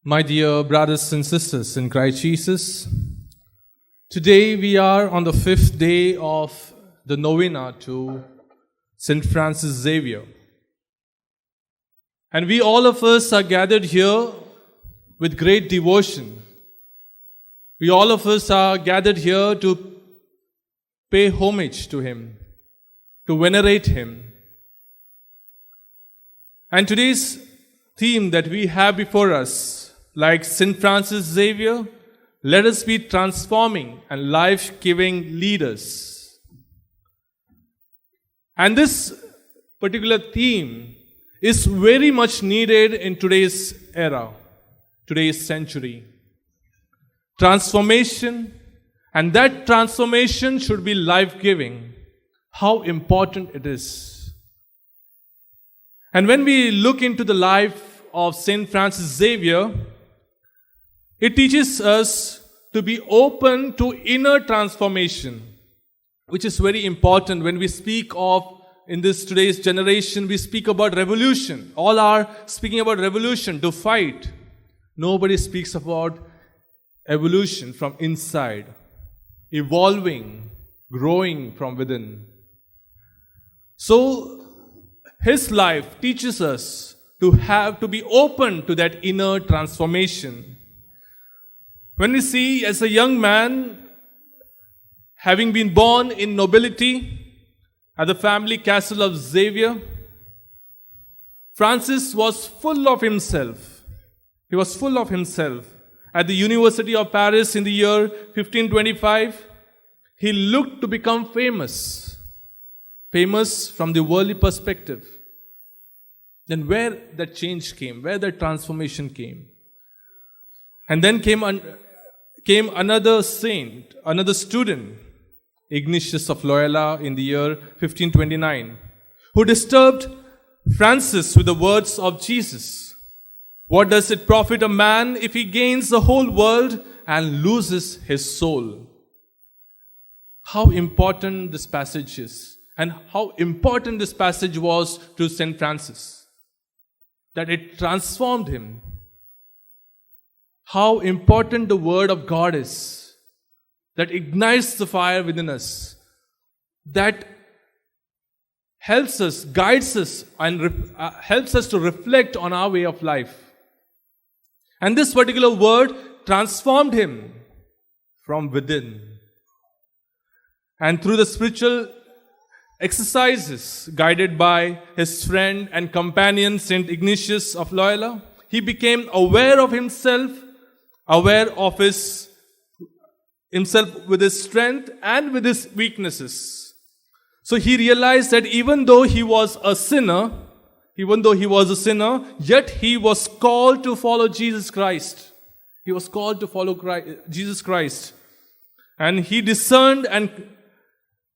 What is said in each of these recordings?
My dear brothers and sisters in Christ Jesus, today we are on the fifth day of the Novena to St. Francis Xavier. And we all of us are gathered here with great devotion. We all of us are gathered here to pay homage to him, to venerate him. And today's theme that we have before us, like St. Francis Xavier, let us be transforming and life-giving leaders. And this particular theme is very much needed in today's era, today's century. Transformation, and that transformation should be life-giving. How important it is. And when we look into the life of St. Francis Xavier, it teaches us to be open to inner transformation, which is very important when we speak of, in this today's generation, we speak about revolution. All are speaking about revolution, to fight. Nobody speaks about evolution from inside, evolving, growing from within. So, his life teaches us to be open to that inner transformation. When we see as a young man, having been born in nobility at the family castle of Xavier, Francis was full of himself. He was full of himself. At the University of Paris in the year 1525, he looked to become famous. Famous from the worldly perspective. Then where that change came, where that transformation came. And then came another saint, another student, Ignatius of Loyola in the year 1529, who disturbed Francis with the words of Jesus. What does it profit a man if he gains the whole world and loses his soul? How important this passage is, and how important this passage was to St. Francis, that it transformed him. How important the Word of God is, that ignites the fire within us, that helps us, guides us, and helps us to reflect on our way of life. And this particular word transformed him from within. And through the spiritual exercises guided by his friend and companion St. Ignatius of Loyola, he became aware of himself, aware of himself with his strength and with his weaknesses. So he realized that even though he was a sinner, yet he was called to follow Jesus Christ. He was called to follow Jesus Christ. And he discerned and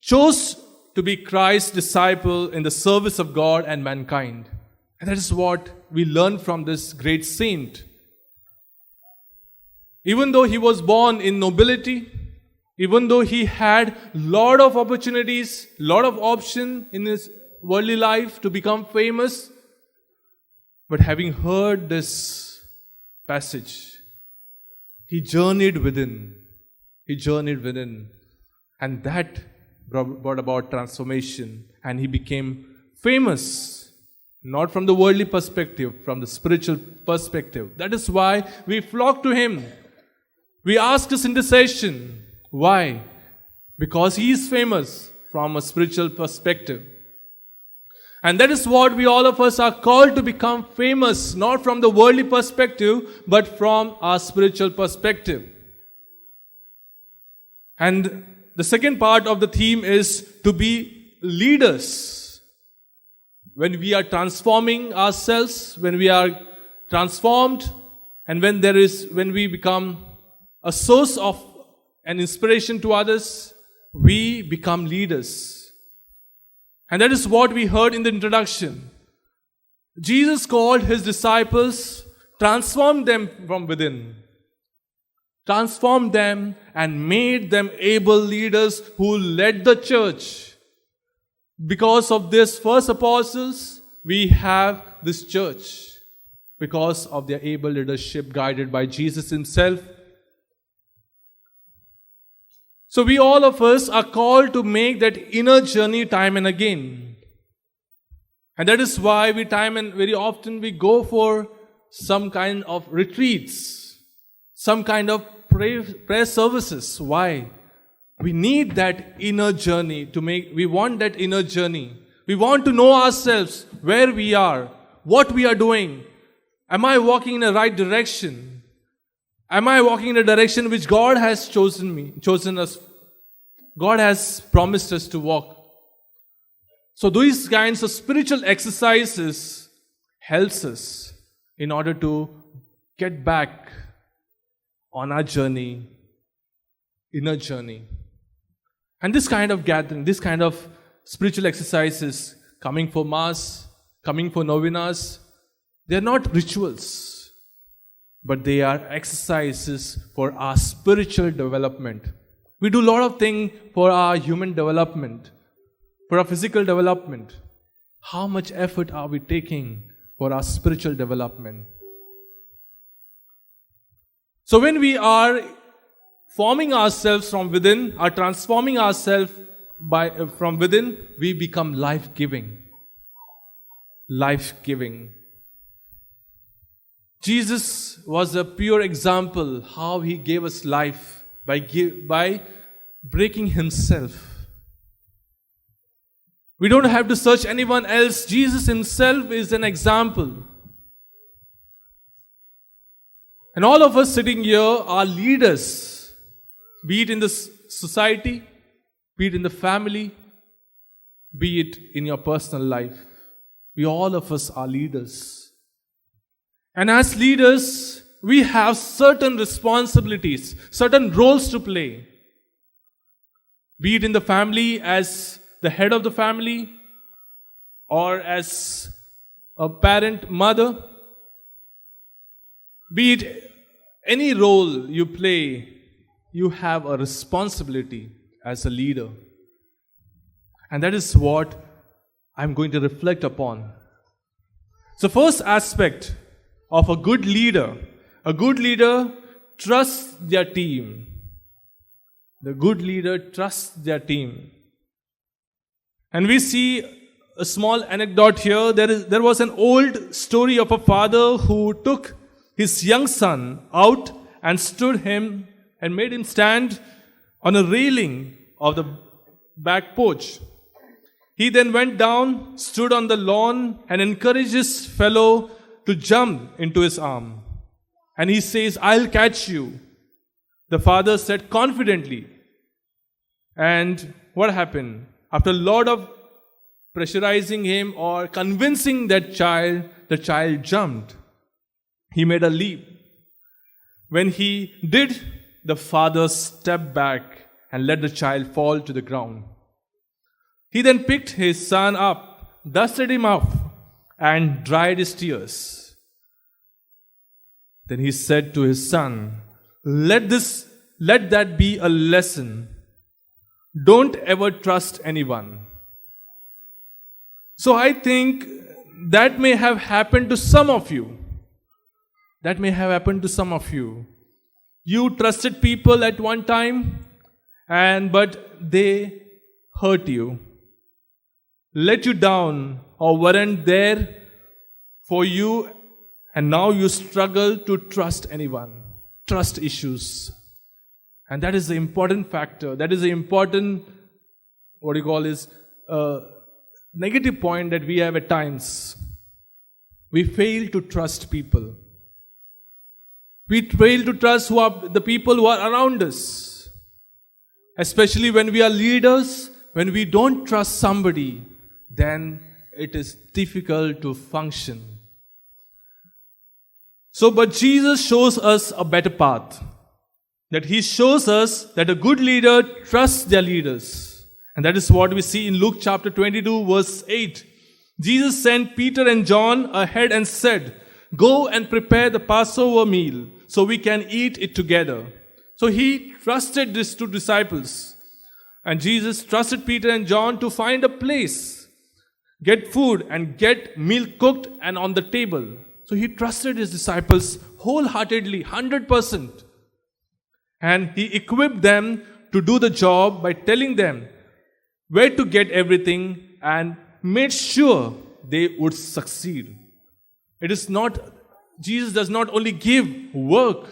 chose to be Christ's disciple in the service of God and mankind. And that is what we learn from this great saint. Even though he was born in nobility, even though he had lot of opportunities, lot of options in his worldly life to become famous, but having heard this passage, he journeyed within. And that brought about transformation, and he became famous, not from the worldly perspective, from the spiritual perspective. That is why we flock to him. We ask his intercession. Why? Because he is famous from a spiritual perspective. And that is what we all of us are called to become famous, not from the worldly perspective, but from our spiritual perspective. And the second part of the theme is to be leaders. When we are transforming ourselves, when we are transformed, and when we become a source of an inspiration to others, we become leaders. And that is what we heard in the introduction. Jesus called his disciples, transformed them from within. Transformed them and made them able leaders who led the church. Because of this first apostles, we have this church. because of their able leadership guided by Jesus himself. So we all of us are called to make that inner journey time and again. And that is why very often we go for some kind of retreats, some kind of prayer services. Why? We need that inner journey we want that inner journey. We want to know ourselves, where we are, what we are doing. Am I walking in the right direction? Am I walking in the direction which God has chosen us? God has promised us to walk. So these kinds of spiritual exercises helps us in order to get back on our journey, inner journey. And this kind of gathering, this kind of spiritual exercises, coming for Mass, coming for novenas, they are not rituals, but they are exercises for our spiritual development. We do a lot of things for our human development, for our physical development. How much effort are we taking for our spiritual development? So when we are forming ourselves from within, are transforming ourselves from within, we become life-giving. Life-giving. Jesus was a pure example how he gave us life by breaking himself. We don't have to search anyone else. Jesus himself is an example. And all of us sitting here are leaders, be it in the society, be it in the family, be it in your personal life. All of us are leaders. And as leaders, we have certain responsibilities, certain roles to play. Be it in the family as the head of the family, or as a parent, mother. Be it any role you play, you have a responsibility as a leader. And that is what I'm going to reflect upon. So first aspect of a good leader trusts their team. The good leader trusts their team. And we see a small anecdote here. There was an old story of a father who took his young son out and stood him and made him stand on a railing of the back porch. He then went down, stood on the lawn, and encouraged his fellow to jump into his arm. And he says, "I'll catch you," the father said confidently. And what happened? After a lot of pressurizing him or convincing that child, the child jumped. He made a leap. When he did, the father stepped back and let the child fall to the ground. He then picked his son up, dusted him off, and dried his tears. Then he said to his son, let that be a lesson. Don't ever trust anyone." So I think that may have happened to some of you. That may have happened to some of you. You trusted people at one time, but they hurt you, let you down, or weren't there for you, and now you struggle to trust anyone. Trust issues. And that is the important factor. That is the important, negative point that we have at times. We fail to trust people. We fail to trust the people who are around us. Especially when we are leaders, when we don't trust somebody, then it is difficult to function. But Jesus shows us a better path. That he shows us that a good leader trusts their leaders. And that is what we see in Luke chapter 22, verse 8. Jesus sent Peter and John ahead and said, "Go and prepare the Passover meal so we can eat it together." So he trusted these two disciples. And Jesus trusted Peter and John to find a place, get food and get meal cooked and on the table. So he trusted his disciples wholeheartedly, 100%. And he equipped them to do the job by telling them where to get everything and made sure they would succeed. It is not, Jesus does not only give work,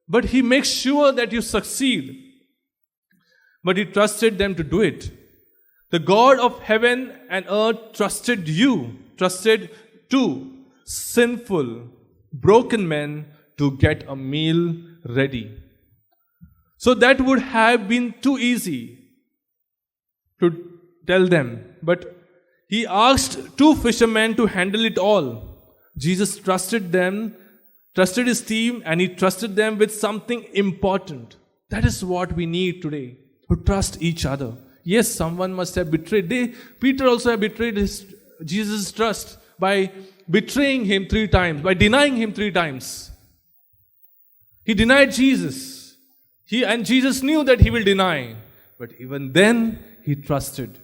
but he makes sure that you succeed. But he trusted them to do it. The God of heaven and earth trusted two sinful, broken men to get a meal ready. So that would have been too easy to tell them. But he asked two fishermen to handle it all. Jesus trusted them, trusted his team, and he trusted them with something important. That is what we need today, to trust each other. Yes, someone must have betrayed. Peter also had betrayed Jesus' trust by betraying him 3 times, by denying him 3 times. He denied Jesus. And Jesus knew that he will deny. But even then, he trusted.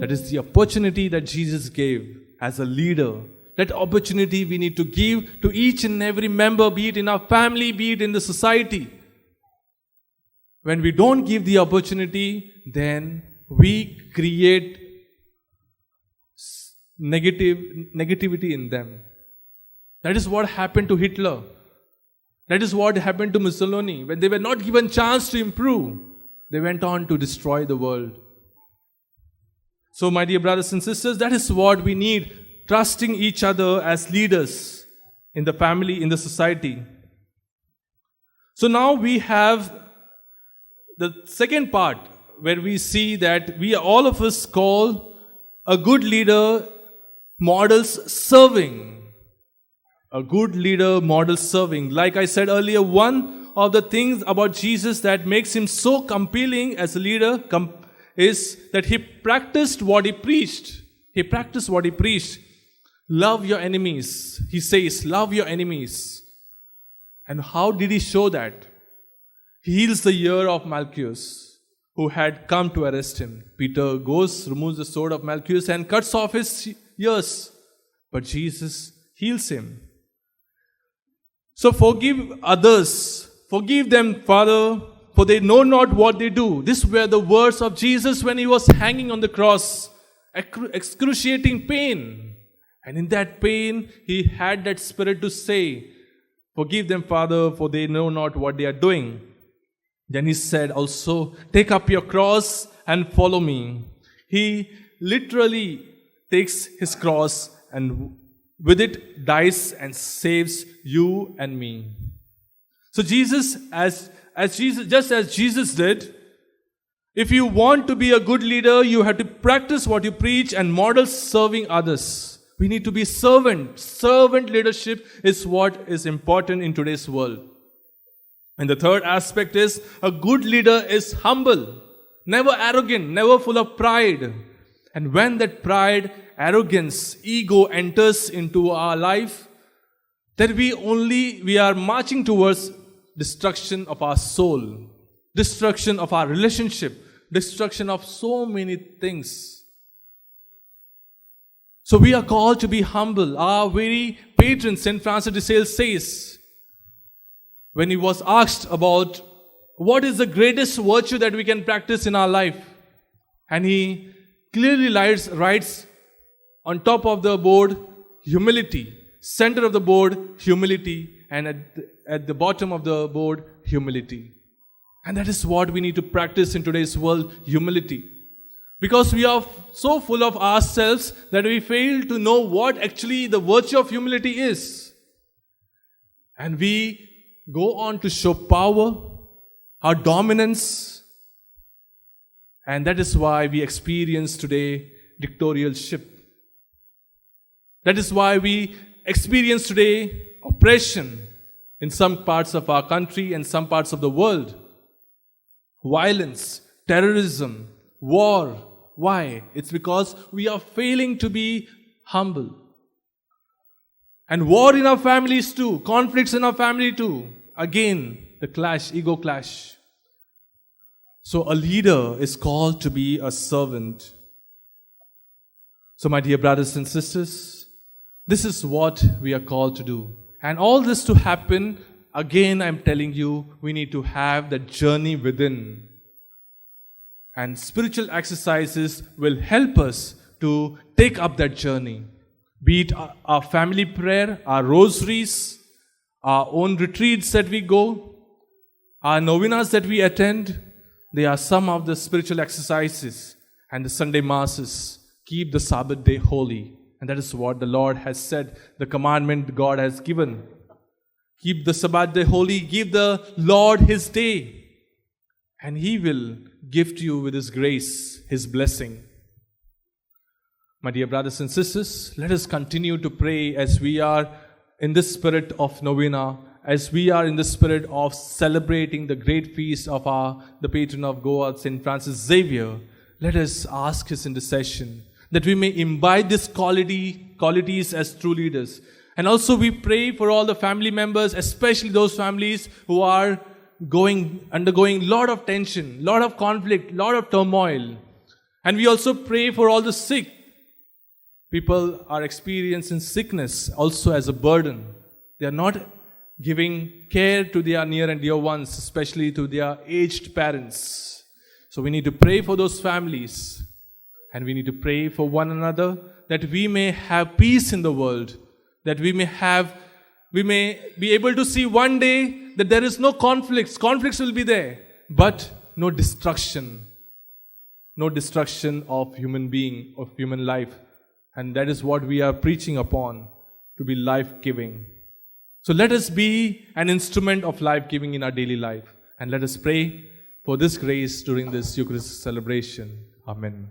That is the opportunity that Jesus gave as a leader. That opportunity we need to give to each and every member, be it in our family, be it in the society. When we don't give the opportunity, then we create negativity in them. That is what happened to Hitler. That is what happened to Mussolini. When they were not given chance to improve, they went on to destroy the world. So, my dear brothers and sisters, that is what we need. Trusting each other as leaders in the family, in the society. So now we have the second part where we see that all of us call a good leader models serving. A good leader models serving. Like I said earlier, one of the things about Jesus that makes him so compelling as a leader is that he practiced what he preached. He practiced what he preached. Love your enemies. He says, love your enemies. And how did he show that? He heals the ear of Malchus, who had come to arrest him. Peter goes, removes the sword of Malchus and cuts off his ears. But Jesus heals him. So forgive others. Forgive them, Father, for they know not what they do. These were the words of Jesus when he was hanging on the cross. Excruciating pain. And in that pain, he had that spirit to say, forgive them, Father, for they know not what they are doing. Then he said also, take up your cross and follow me. He literally takes his cross and with it dies and saves you and me. So Jesus, just as Jesus did, if you want to be a good leader, you have to practice what you preach and model serving others. We need to be servant. Servant leadership is what is important in today's world. And the third aspect is a good leader is humble, never arrogant, never full of pride. And when that pride, arrogance, ego enters into our life, then we are marching towards destruction of our soul, destruction of our relationship, destruction of so many things. So we are called to be humble. Our very patron, St. Francis de Sales, says, when he was asked about what is the greatest virtue that we can practice in our life, and he clearly writes on top of the board, humility, center of the board, humility, and at the bottom of the board, humility. And that is what we need to practice in today's world, humility. Because we are so full of ourselves that we fail to know what actually the virtue of humility is. And we go on to show power, our dominance, and that is why we experience today dictatorship. That is why we experience today oppression in some parts of our country and some parts of the world. Violence, terrorism, war. Why? It's because we are failing to be humble. And war in our families too, conflicts in our family too. Again, the clash, ego clash. So a leader is called to be a servant. So my dear brothers and sisters, This is what we are called to do. And all this to happen, again, I'm telling you, we need to have that journey within. And spiritual exercises will help us to take up that journey. Be it our family prayer, our rosaries, our own retreats that we go, our novenas that we attend, they are some of the spiritual exercises. And the Sunday masses, keep the Sabbath day holy. And that is what the Lord has said, the commandment God has given. Keep the Sabbath day holy, give the Lord His day. And He will gift you with His grace, His blessing. My dear brothers and sisters, let us continue to pray as we are in the spirit of novena, as we are in the spirit of celebrating the great feast of the patron of Goa, St. Francis Xavier. Let us ask his intercession that we may imbibe these qualities as true leaders. And also we pray for all the family members, especially those families who are undergoing lot of tension, lot of conflict, lot of turmoil. And we also pray for all the sick. People are experiencing sickness also as a burden. They are not giving care to their near and dear ones, especially to their aged parents. So we need to pray for those families. And we need to pray for one another that we may have peace in the world. That we may be able to see one day that there is no conflicts. Conflicts will be there, but no destruction. No destruction of human being, of human life. And that is what we are preaching upon, to be life-giving. So let us be an instrument of life-giving in our daily life. And let us pray for this grace during this Eucharistic celebration. Amen.